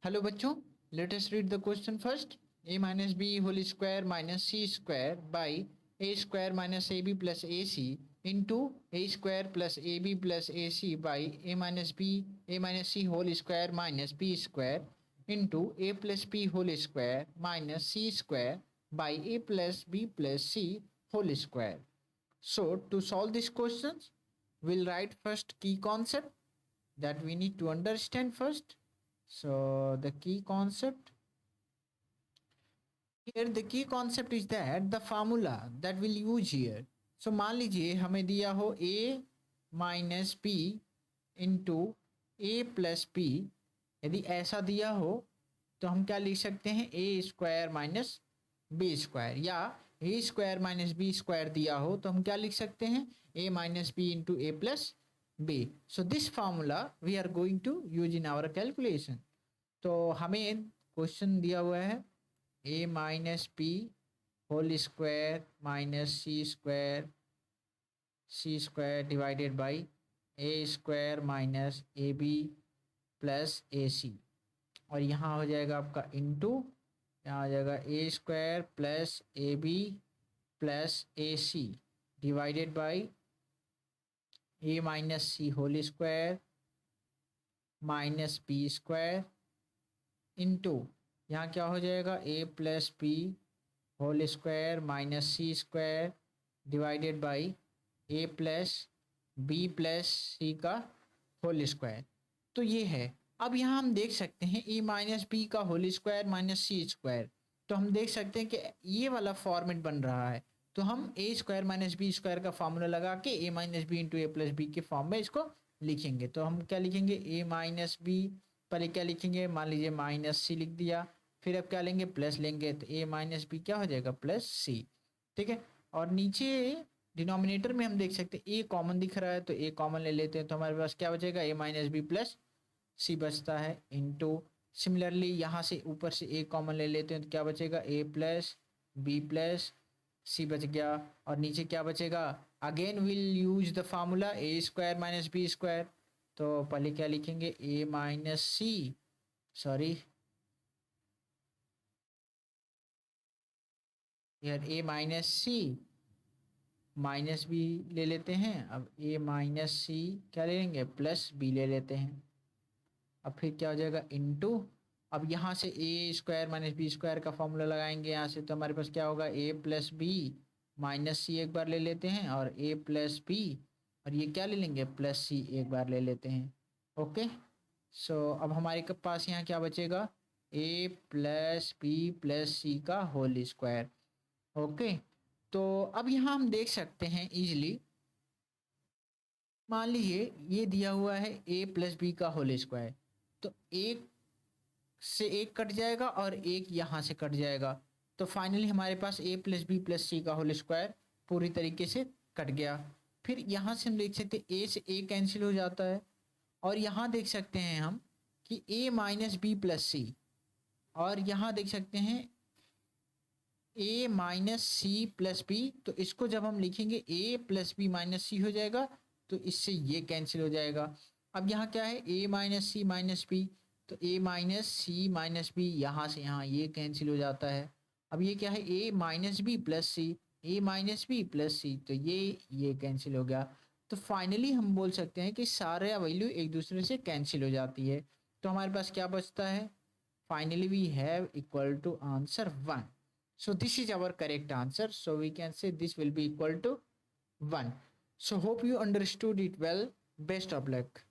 Hello बच्चों, let us read the question first. a minus b whole square minus c square by a square minus a b plus a c into a square plus a b plus a c by a minus c whole square minus b square into a plus b whole square minus c square by a plus b plus c whole square. So to solve these questions, we'll write first key concept that we need to understand first. So the key concept here, the key concept is that the formula that we'll use here. So मान लीजिए हमें दिया हो a minus p into a plus P. यदि ऐसा दिया हो तो हम क्या लिख सकते हैं, a square minus b square, या a square minus b square दिया हो तो हम क्या लिख सकते हैं, a minus b into a plus b. So this formula we are going to use in our calculation. तो हमें क्वेश्चन दिया हुआ है a minus p whole square minus c square divided by a square minus a b plus a c, और यहाँ हो जाएगा आपका इंटू, यहाँ आ जाएगा a square plus a b plus a c divided by a minus c whole square minus b square into यहाँ क्या हो जाएगा, a plus b whole square minus c square divided by a plus b plus c का whole square. तो ये है. अब यहाँ हम देख सकते हैं ए माइनस बी का whole square minus c square, तो हम देख सकते हैं कि ये वाला फॉर्मेट बन रहा है. तो हम ए स्क्वायर माइनस बी स्क्वायर का फॉर्मूला लगा के ए minus b into a plus B के फॉर्म में इसको लिखेंगे. तो हम क्या लिखेंगे, ए माइनस बी, पहले क्या लिखेंगे, मान लीजिए माइनस सी लिख दिया, फिर अब क्या लेंगे, प्लस लेंगे, तो ए माइनस बी क्या हो जाएगा, प्लस सी. ठीक है. और नीचे डिनोमिनेटर में हम देख सकते हैं ए कॉमन दिख रहा है, तो ए कॉमन ले लेते हैं, तो हमारे पास क्या बचेगा, ए माइनस बी प्लस सी बचता है इंटू, सिमिलरली यहाँ से ऊपर से ए कॉमन ले लेते हैं तो क्या बचेगा, a plus b plus c बच गया, और नीचे क्या बचेगा, again will use the formula a square minus b square. तो पहले क्या लिखेंगे, ए माइनस सी, सॉरी यार, a minus c minus b ले लेते हैं, अब ए माइनस सी क्या ले लेंगे, प्लस बी ले लेते हैं. अब फिर क्या हो जाएगा, इनटू, अब यहाँ से ए स्क्वायर माइनस बी स्क्वायर का फॉर्मूला लगाएंगे यहाँ से, तो हमारे पास क्या होगा, ए प्लस बी माइनस सी एक बार ले लेते हैं, और ए प्लस बी, और ये क्या ले लेंगे, प्लस सी एक बार ले लेते हैं. ओके. सो अब हमारे पास यहाँ क्या बचेगा, a plus b plus c का होल स्क्वायर. ओके. तो अब यहाँ हम देख सकते हैं इजिली, मान लीजिए ये दिया हुआ है ए प्लस बी का होल स्क्वायर, तो एक से एक कट जाएगा और एक यहाँ से कट जाएगा, तो फाइनली हमारे पास ए प्लस बी प्लस सी का होल स्क्वायर पूरी तरीके से कट गया. फिर यहाँ से हम देख सकते हैं ए से ए कैंसिल हो जाता है, और यहाँ देख सकते हैं हम कि ए माइनस बी प्लस सी, और यहाँ देख सकते हैं a minus C plus B, तो इसको जब हम लिखेंगे ए प्लस बी माइनस सी हो जाएगा, तो इससे ये कैंसिल हो जाएगा. अब यहाँ क्या है, a minus c minus B, तो ए माइनस सी माइनस बी यहाँ से यहाँ ये कैंसिल हो जाता है. अब ये क्या है, a minus B plus C, A minus B plus सी, तो ये कैंसिल हो गया. तो फाइनली हम बोल सकते हैं कि सारे वैल्यू एक दूसरे से कैंसिल हो जाती है. तो हमारे पास क्या बचता है, finally we have equal to answer 1. So this is our correct answer. So we can say this will be equal to 1. So hope you understood it well. Best of luck.